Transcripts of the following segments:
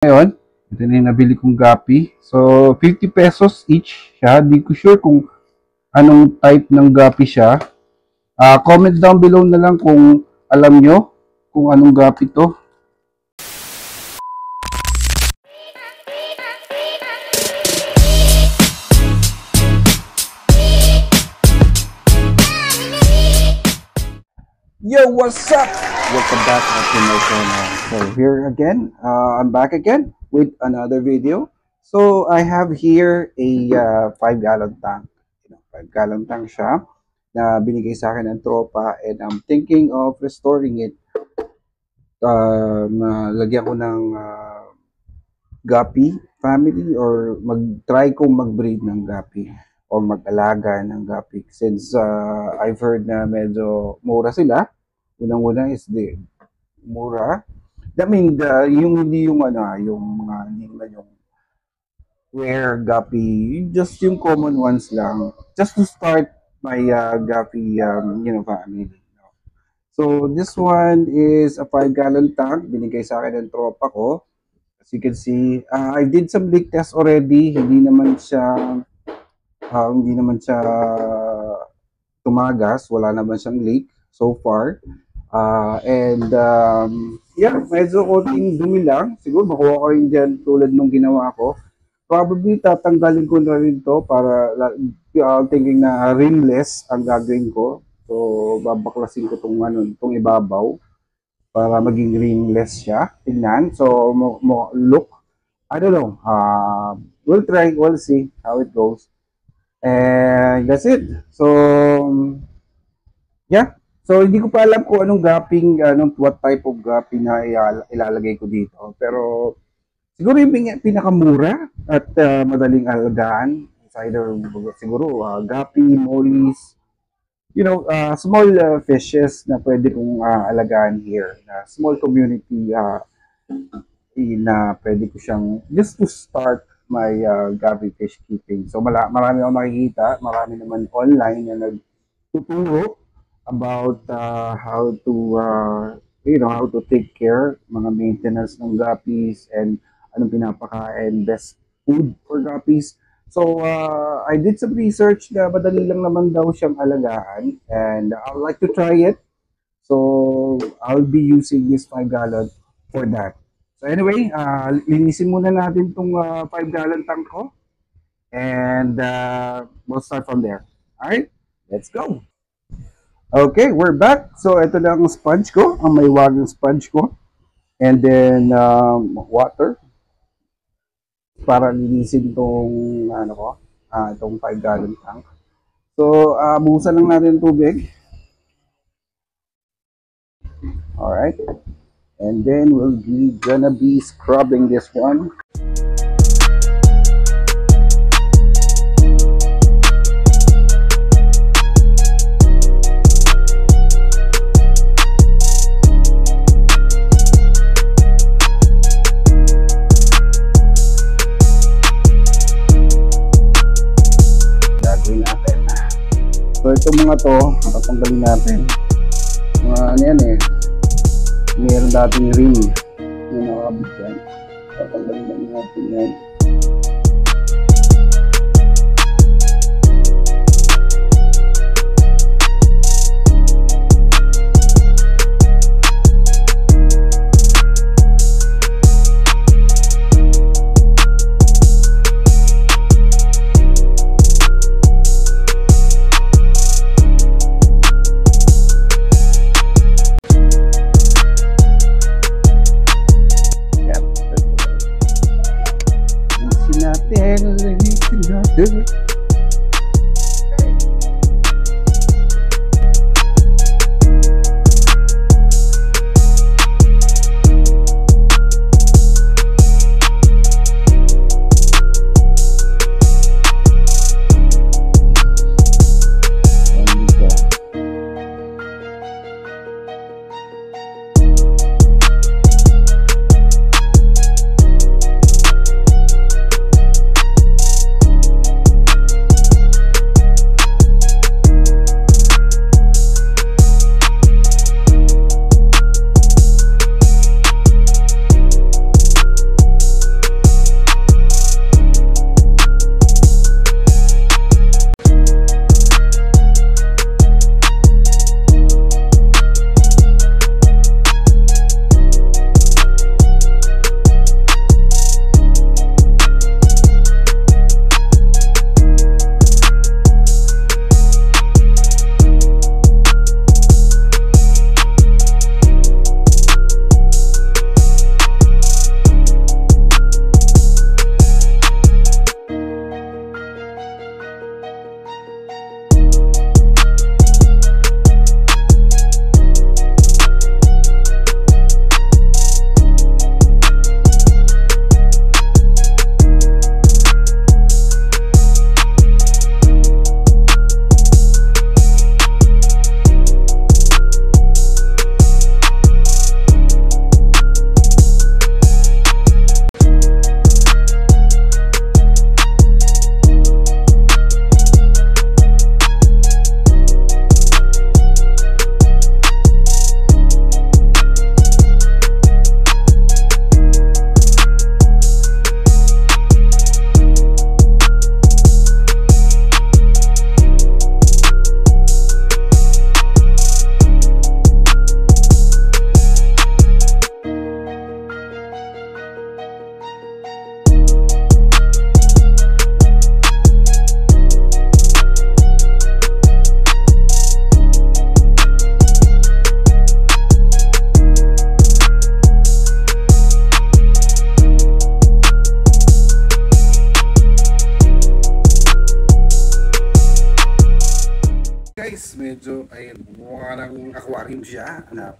Ngayon, ito na yung nabili kong gapi. So, 50 pesos each siya. Di ko sure kung anong type ng gapi siya. Comment down below na lang kung alam nyo kung anong gapi to. Yo, what's up? Welcome back to my channel. So here again, I'm back again with another video. So I have here a 5-gallon tank. 5-gallon tank siya na binigay sa akin ng tropa, and I'm thinking of restoring it. Lagyan ko ng gapi family, or mag-try kong mag-breed ng gapi o mag-alaga ng gapi, since I've heard na medyo mura sila. Unang-una is mura. I mean, yung hindi yung yung mga hindi naman yung rare gapi, just yung common ones lang, just to start my gapi family. So this one is a 5-gallon tank, binigay sa akin ng tropa ko. As you can see, I did some leak test already. Hindi naman siya tumagas, wala naman siyang leak so far. Yeah, medyo konting dumi lang. Siguro makuha ko rin dyan tulad nung ginawa ko. Probably tatanggalin ko na rin to para thinking na rimless ang gagawin ko. So babaklasin ko tong ibabaw para maging rimless siya. Tingnan. So look, I don't know. We'll try, we'll see how it goes. And that's it. So yeah. So hindi ko pa alam kung anong gapping, what type of gapping na ilalagay ko dito. Pero siguro yung pinakamura at madaling alagaan. It's either siguro gapi, mollies, small fishes na pwede kong alagaan here. Small community na pwede ko siyang, just to start my gapi fish keeping. So marami akong makikita, marami naman online na nagtuturo about how to take care, mga maintenance ng guppies, and anong pinapakain, best food for guppies. So I did some research na madali lang naman daw siyang alagaan, and I'd like to try it. So I'll be using this 5-gallon for that. So anyway, linisin muna natin tong 5-gallon tank ko, and we'll start from there. Alright, let's go! Okay, we're back. So, ito lang ang sponge ko, ang may wagang sponge ko. And then, water. Para linisin itong, itong 5-gallon tank. So, buhusan lang natin tubig. Alright. And then, we'll gonna be scrubbing this one. So itong mga to, tatanggalin natin. Ano yan eh, mayroon dating ring na nakabit yan. Tatanggalin natin yan. medyo, ay, mukha ng aquarium siya. Ano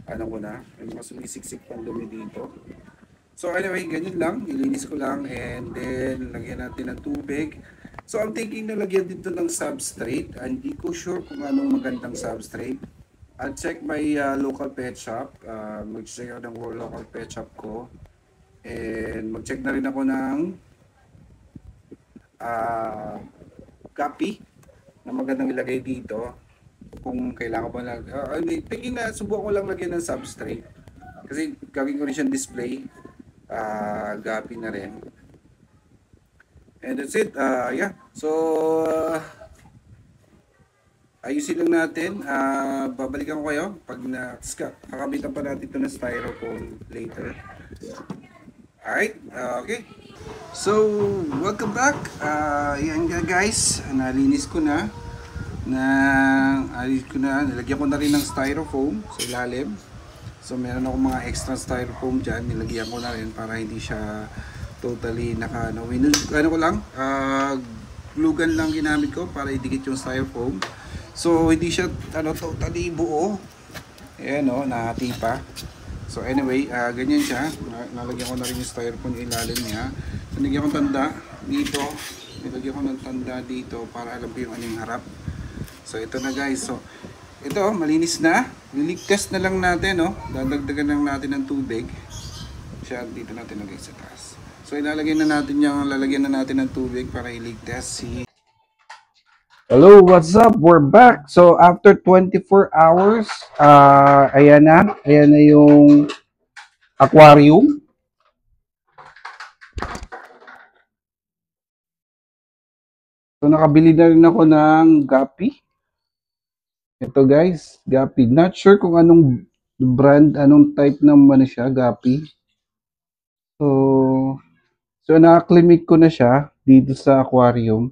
ko na, may mga sumisiksik pang dumi dito. So anyway, ganyan lang, ilinis ko lang and then lagyan natin ng tubig. So I'm thinking na lagyan dito ng substrate. Hindi ko sure kung anong magandang substrate. I'll check my local pet shop. Mag-check ako ng local pet shop ko. And mag-check na rin ako ng copy na magandang ilagay dito. Kung kailangan ba lang. Thinking na subukan ko lang lagyan ng substrate. Kasi gagawin ko rin siyang display. Gapi na rin. And that's it. Yeah. So, ayusin lang natin. Babalikan ko kayo pag kakabitan pa natin ito ng styrofoam later. Alright. Okay. So, welcome back. Yan nga guys. Nalinis ko na. Nilagyan ko na rin ng styrofoam sa ilalim. So meron akong mga extra styrofoam dyan, nilagyan ko na rin para hindi siya totally ano ko lang, glue gun lang ginamit ko para idikit yung styrofoam. So hindi siya totally buo. Ayan o, nahati pa. So anyway, ganyan siya. Nalagyan ko na rin yung styrofoam yung ilalim niya. So nilagyan ko tanda dito. Nilagyan ko ng tanda dito para alam ko yung anong harap. So ito na guys. So ito, malinis na. Lilig test na lang natin, no? Dadagdagan lang natin ng tubig. Siya dito natin lagay sa taas. So lalagyan na natin ng tubig para i-leak test si. Hello, what's up? We're back. So after 24 hours, ayan na yung aquarium. So nakabili na rin ako ng gapi. Ito guys, Gapi. Not sure kung anong brand, anong type ng siya, Gapi. So na-acclimate ko na siya dito sa aquarium.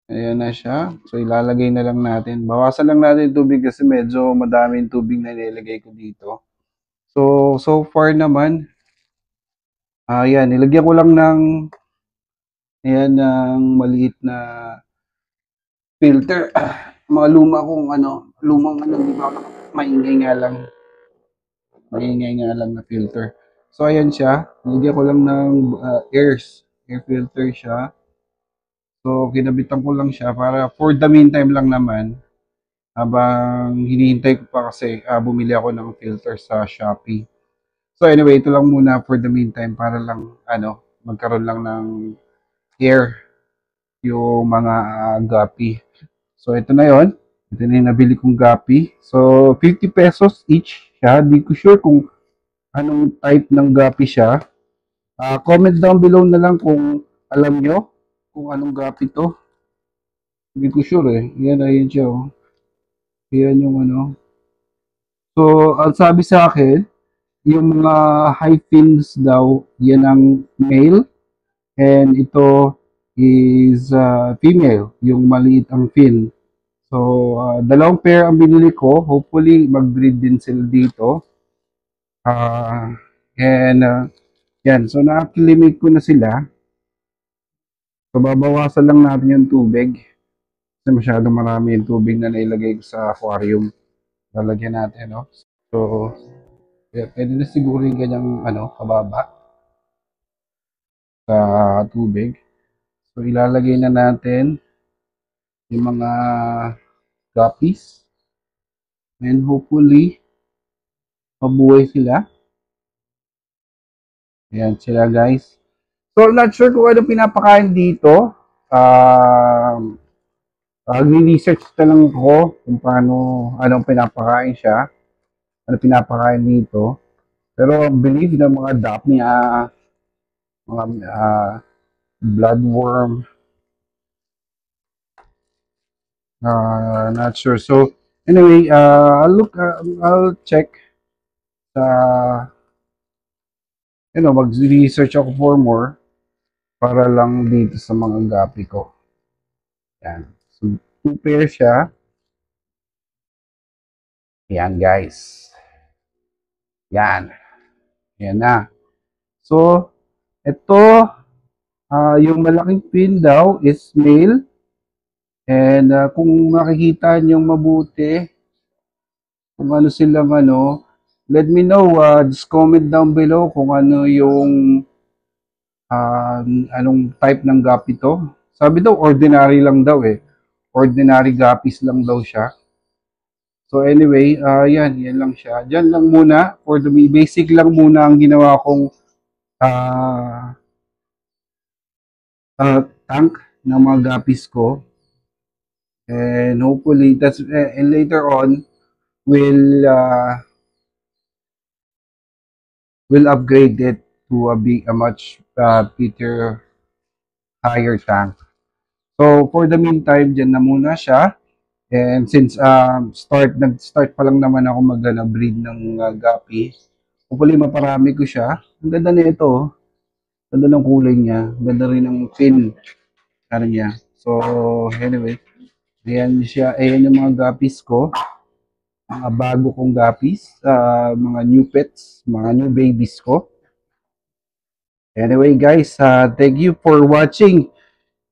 Ayan na siya. So ilalagay na lang natin. Bawasan lang natin tubig kasi medyo madaming tubig na nilagay ko dito. So far naman, ayan, nilagyan ko lang ng maliit na filter. Mga lumang di ba, maingay nga lang na filter. So ayan siya, nilagyan ko lang ng air filter siya. So kinabitan ko lang siya para for the meantime lang naman, habang hinihintay ko pa kasi bumili ako ng filter sa Shopee. So anyway, ito lang muna for the meantime para lang magkaroon lang ng air yung mga gapi. So ito na yon. Ito na yung nabili kong gapi. So 50 pesos each siya. Di ko sure kung anong type ng gapi siya. Comment down below na lang kung alam nyo kung anong gapi to. Hindi ko sure eh. Ayan siya oh. Ayan yung So, ang sabi sa akin, yung mga high fins daw, yan ang male. And ito is female, yung maliit ang fin. So, dalawang pair ang binili ko. Hopefully, mag-breed din sila dito. Yan. So, na-acclimate ko na sila. So, babawasan lang natin yung tubig. Kasi masyadong marami yung tubig na nailagay ko sa aquarium. Lalagyan natin, no? So, pwede na siguro yung ganyang, kababa sa tubig. So, ilalagay na natin yung mga guppies. And hopefully, mabuhay sila. Ayan sila, guys. So, I'm not sure kung ano pinapakain dito. Nag-research na lang ako kung anong pinapakain siya. Ano pinapakain dito. Pero, believe na mga daphne, mga bloodworm. Not sure. So, anyway, I'll check mag-research ako for more para lang dito sa mga gapi ko. Yan. So, 2 pairs siya. Yan, guys. Yan. Yan na. So, ito, yung malaking fin daw is male. And kung makikita nyo mabuti, kung ano silang ano, let me know, just comment down below kung ano yung anong type ng gapi to. Sabi daw, ordinary lang daw eh. Ordinary guppies lang daw siya. So anyway, yan lang siya. Diyan lang muna, for the basic lang muna ang ginawa kong ah, tank ng mga guppies ko. And hopefully, and later on, we'll we'll upgrade it to a much bigger, higher tank. So for the meantime, dyan na muna siya. And since nag-start pa lang naman ako breed ng gapi, hopefully maparami ko siya. Ang ganda nito, oh. Ganda ng kulay niya. Ganda rin ng fin. Ano niya. So anyway, ayan siya. Ayan yung mga guppies ko. Mga bago kong guppies. Mga new pets. Mga new babies ko. Anyway guys, thank you for watching.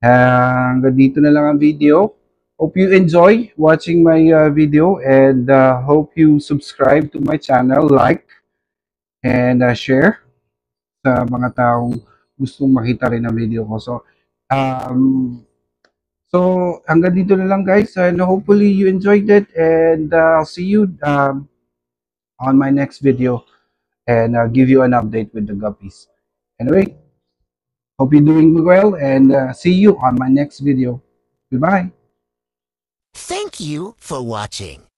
Hanggang dito na lang ang video. Hope you enjoy watching my video and hope you subscribe to my channel, like, and share sa mga taong gustong makita rin ang video ko. Um, hanggang dito na lang guys, and hopefully you enjoyed it, and I'll see you on my next video, and I'll give you an update with the guppies. Anyway, hope you're doing well, and see you on my next video. Goodbye. Thank you for watching.